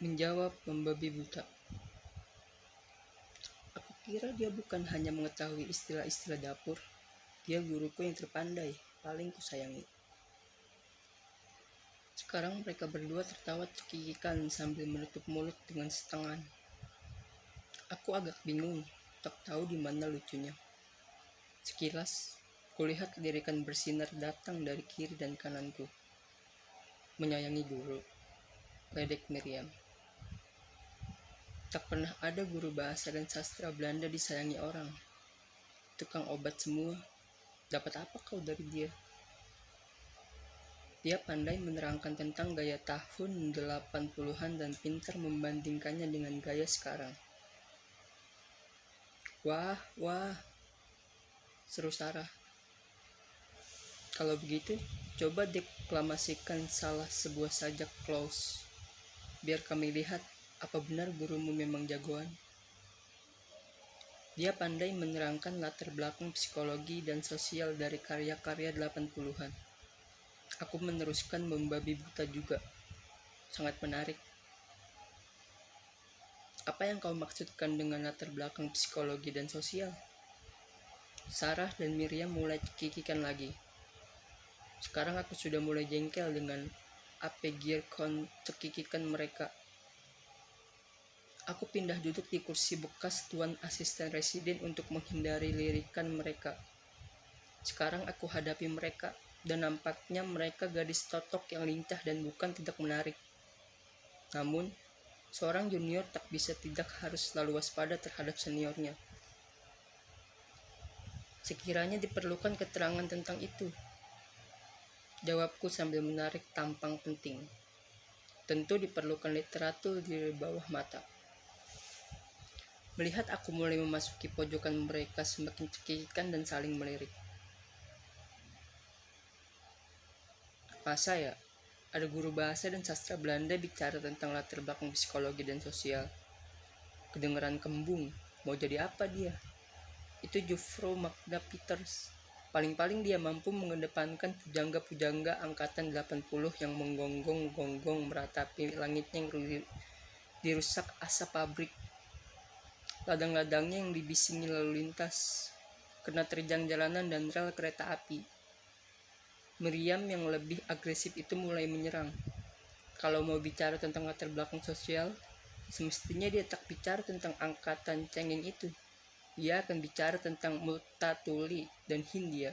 Menjawab membabi buta. Aku kira dia bukan hanya mengetahui istilah-istilah dapur, dia guruku yang terpandai, paling kusayangi. Sekarang mereka berdua tertawa cekikikan sambil menutup mulut dengan setengah. Aku agak bingung, tak tahu di mana lucunya. Sekilas, kulihat lirikan bersinar datang dari kiri dan kananku. Menyayangi guru, ledek Miriam. Tak pernah ada guru bahasa dan sastra Belanda disayangi orang. Tukang obat semua. Dapat apa kau dari dia? Dia pandai menerangkan tentang gaya tahun 80-an dan pintar membandingkannya dengan gaya sekarang. Wah, wah, seru Sarah. Kalau begitu, coba deklamasikan salah sebuah sajak Claus. Biar kami lihat apa benar gurumu memang jagoan. Dia pandai menerangkan latar belakang psikologi dan sosial dari karya-karya 80-an. Aku meneruskan membabi buta juga. Sangat menarik. Apa yang kau maksudkan dengan latar belakang psikologi dan sosial? Sarah dan Miriam mulai cekikikan lagi. Sekarang aku sudah mulai jengkel dengan apegirkon cekikikan mereka. Aku pindah duduk di kursi bekas tuan asisten residen untuk menghindari lirikan mereka. Sekarang aku hadapi mereka, dan nampaknya mereka gadis totok yang lincah dan bukan tidak menarik. Namun, seorang junior tak bisa tidak harus selalu waspada terhadap seniornya. Sekiranya diperlukan keterangan tentang itu, jawabku sambil menarik tampang penting. Tentu diperlukan literatur di bawah mata. Melihat aku mulai memasuki pojokan mereka semakin cekikikan dan saling melirik. Masa ya, ada guru bahasa dan sastra Belanda bicara tentang latar belakang psikologi dan sosial. Kedengeran kembung, mau jadi apa dia? Itu Juffrouw Magda Peters. Paling-paling dia mampu mengedepankan pujangga-pujangga angkatan 80 yang menggonggong-gonggong meratapi langitnya yang dirusak asap pabrik. Ladang-ladangnya yang dibisingi lalu lintas, kena terjang jalanan dan rel kereta api. Miriam yang lebih agresif itu mulai menyerang. Kalau mau bicara tentang latar belakang sosial, semestinya dia tak bicara tentang angkatan cengeng itu. Dia akan bicara tentang Multatuli dan Hindia.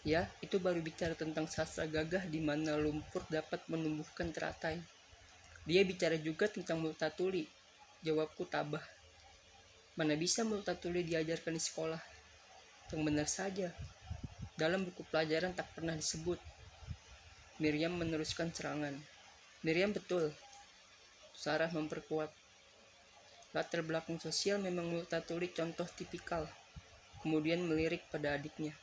Ya, itu baru bicara tentang sastra gagah di mana lumpur dapat menumbuhkan teratai. Dia bicara juga tentang Multatuli. Jawabku tabah. Mana bisa Multatuli diajarkan di sekolah? Yang benar saja. Dalam buku pelajaran tak pernah disebut. Miriam meneruskan serangan. Miriam betul. Sarah memperkuat. Latar belakang sosial memang Multatuli contoh tipikal. Kemudian melirik pada adiknya.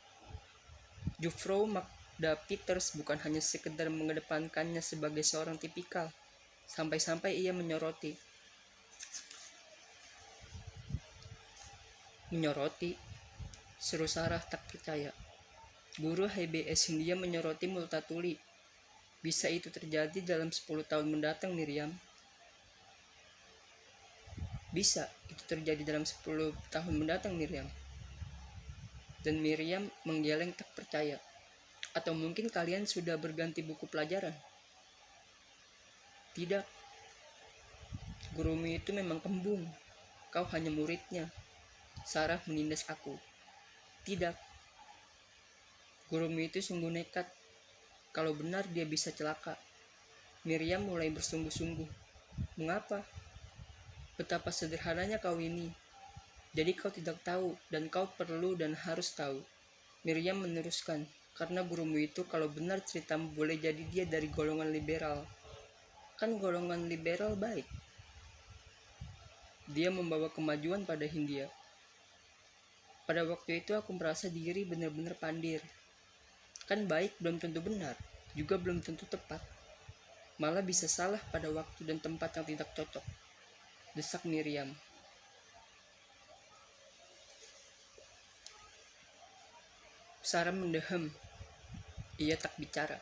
Juffrouw Magda Peters bukan hanya sekedar mengedepankannya sebagai seorang tipikal. Sampai-sampai ia menyoroti. Menyoroti? Seru Sarah tak percaya. Guru HBS Hindia menyoroti Multatuli. Bisa itu terjadi dalam 10 tahun mendatang, Miriam? Bisa itu terjadi dalam 10 tahun mendatang, Miriam. Dan Miriam menggeleng tak percaya. Atau mungkin kalian sudah berganti buku pelajaran? Tidak. Gurumu itu memang kembung. Kau hanya muridnya. Sarah menindas aku. Tidak. Gurumu itu sungguh nekat. Kalau benar dia bisa celaka. Miriam mulai bersungguh-sungguh. Mengapa? Betapa sederhananya kau ini. Jadi kau tidak tahu dan kau perlu dan harus tahu. Miriam meneruskan, karena gurumu itu kalau benar ceritamu boleh jadi dia dari golongan liberal. Kan golongan liberal baik. Dia membawa kemajuan pada Hindia. Pada waktu itu aku merasa diri benar-benar pandir. Kan baik belum tentu benar, juga belum tentu tepat. Malah bisa salah pada waktu dan tempat yang tidak cocok. Desak Miriam. Sarah mendehem. Ia tak bicara.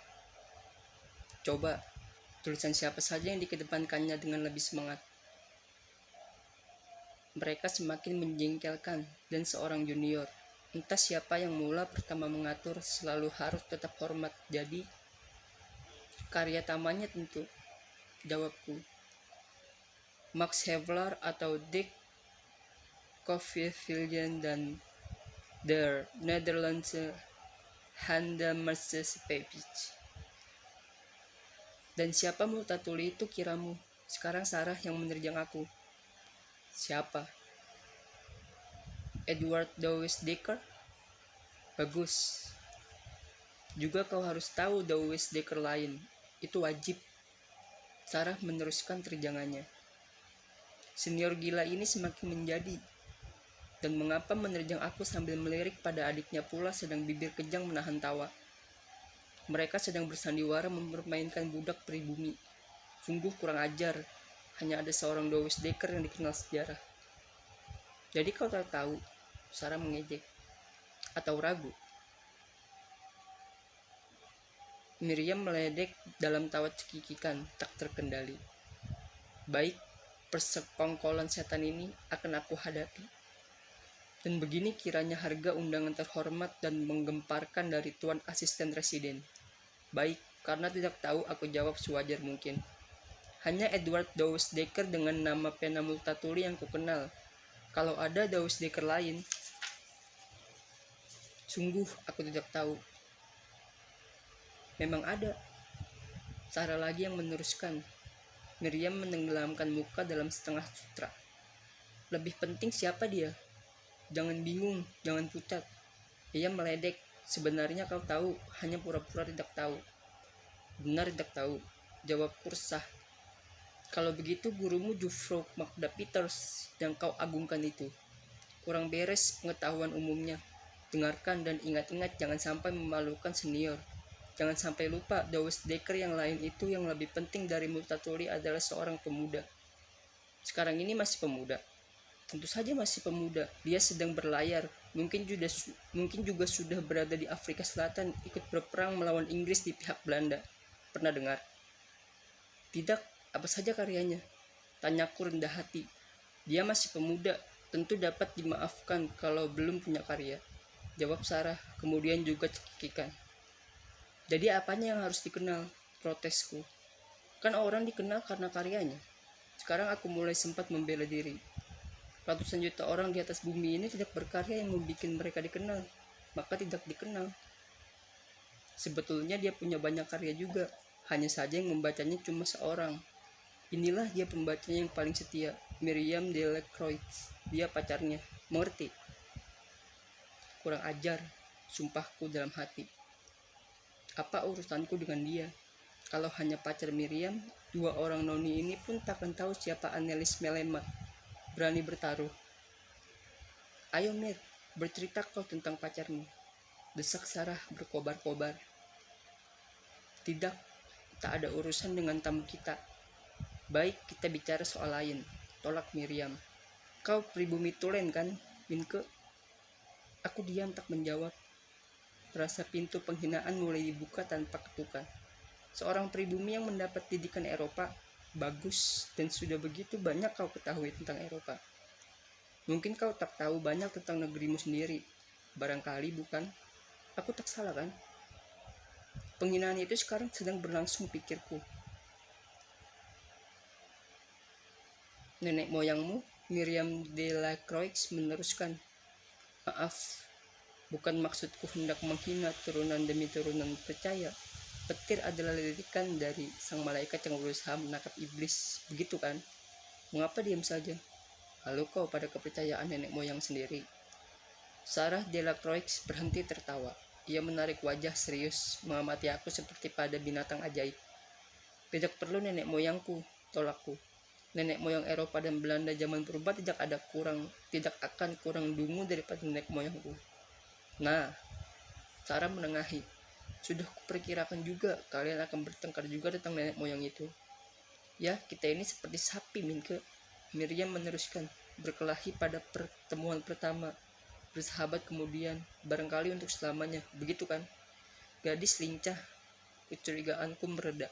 Coba, Tulisan siapa saja yang dikedepankannya dengan lebih semangat. Mereka semakin menjengkelkan dan seorang junior, entah siapa yang mula pertama mengatur, selalu harus tetap hormat. Jadi, karya tamannya tentu, jawabku. Max Havelaar atau Dick Kooijeveld dan der Nederlandse Handelsmaatschappij. Dan siapa Multatuli itu kiramu? Sekarang Sarah yang menerjang aku. Siapa? Edward Douwes Dekker? Bagus. Juga kau harus tahu Douwes Dekker lain. Itu wajib. Sarah meneruskan terjangannya. Senior gila ini semakin menjadi. Dan mengapa menerjang aku sambil melirik pada adiknya pula sedang bibir kejang menahan tawa. Mereka sedang bersandiwara mempermainkan budak pribumi. Sungguh kurang ajar. Hanya ada seorang Douwes Dekker yang dikenal sejarah. Jadi kau tahu, Sarah mengejek. Atau ragu? Miriam meledek dalam tawa cekikikan, tak terkendali. Baik, persekongkolan setan ini akan aku hadapi. Dan begini kiranya harga undangan terhormat dan menggemparkan dari Tuan Asisten Residen. Baik, karena tidak tahu aku jawab sewajar mungkin. Hanya Edward Douwes Dekker dengan nama pena Multatuli yang kukenal. Kalau ada Douwes Dekker lain, sungguh aku tidak tahu. Memang ada. Sarah lagi yang meneruskan. Miriam menenggelamkan muka dalam setengah sutra. Lebih penting siapa dia? Jangan bingung, jangan pucat. Ia meledek. Sebenarnya kau tahu, hanya pura-pura tidak tahu. Benar tidak tahu, jawabku resah. Kalau begitu gurumu Jufvrouw Magda Peters yang kau agungkan itu. Kurang beres pengetahuan umumnya. Dengarkan dan ingat-ingat jangan sampai memalukan senior. Jangan sampai lupa Douwes Dekker yang lain itu yang lebih penting dari Multatuli adalah seorang pemuda. Sekarang ini masih pemuda. Tentu saja masih pemuda. Dia sedang berlayar. Mungkin juga sudah berada di Afrika Selatan ikut berperang melawan Inggris di pihak Belanda. Pernah dengar? Tidak, apa saja karyanya? Tanyaku rendah hati. Dia masih pemuda, tentu dapat dimaafkan kalau belum punya karya. Jawab Sarah, kemudian juga cekikikan. Jadi apanya yang harus dikenal? Protesku. Kan orang dikenal karena karyanya. Sekarang aku mulai sempat membela diri. Ratusan juta orang di atas bumi ini tidak berkarya yang membuat mereka dikenal, maka tidak dikenal. Sebetulnya dia punya banyak karya juga, hanya saja yang membacanya cuma seorang. Inilah dia pembacanya yang paling setia, Miriam Delacroix. Dia pacarnya, mengerti? Kurang ajar, sumpahku dalam hati. Apa urusanku dengan dia? Kalau hanya pacar Miriam, dua orang noni ini pun takkan tahu siapa Annelies Melema. Berani bertaruh. Ayo Mir, bercerita kau tentang pacarmu. Desak Sarah berkobar-kobar. Tidak, tak ada urusan dengan tamu kita. Baik, kita bicara soal lain. Tolak Miriam. Kau pribumi tulen kan, Minke? Aku diam tak menjawab. Rasa pintu penghinaan mulai dibuka tanpa ketukan. Seorang pribumi yang mendapat didikan Eropa, bagus, dan sudah begitu banyak kau ketahui tentang Eropa. Mungkin kau tak tahu banyak tentang negerimu sendiri. Barangkali bukan? Aku tak salah kan? Penghinaan itu sekarang sedang berlangsung pikirku. Nenek moyangmu, Miriam Delacroix meneruskan. Maaf, bukan maksudku hendak menghina turunan demi turunan percaya. Petir adalah lirikan dari sang malaikat yang berusaha menangkap iblis, begitu kan? Mengapa diam saja? Lalu kau pada kepercayaan nenek moyang sendiri. Sarah Delacroix berhenti tertawa. Ia menarik wajah serius, mengamati aku seperti pada binatang ajaib. Tidak perlu nenek moyangku, tolakku. Nenek moyang Eropa dan Belanda zaman purba tidak akan kurang dungu daripada nenek moyangku. Nah, Sarah menengahi. Sudah kuperkirakan juga kalian akan bertengkar juga tentang nenek moyang itu. Ya, kita ini seperti sapi, Minke. Miriam meneruskan, berkelahi pada pertemuan pertama, bersahabat kemudian, barangkali untuk selamanya, begitu kan? Gadis lincah, kecurigaanku mereda.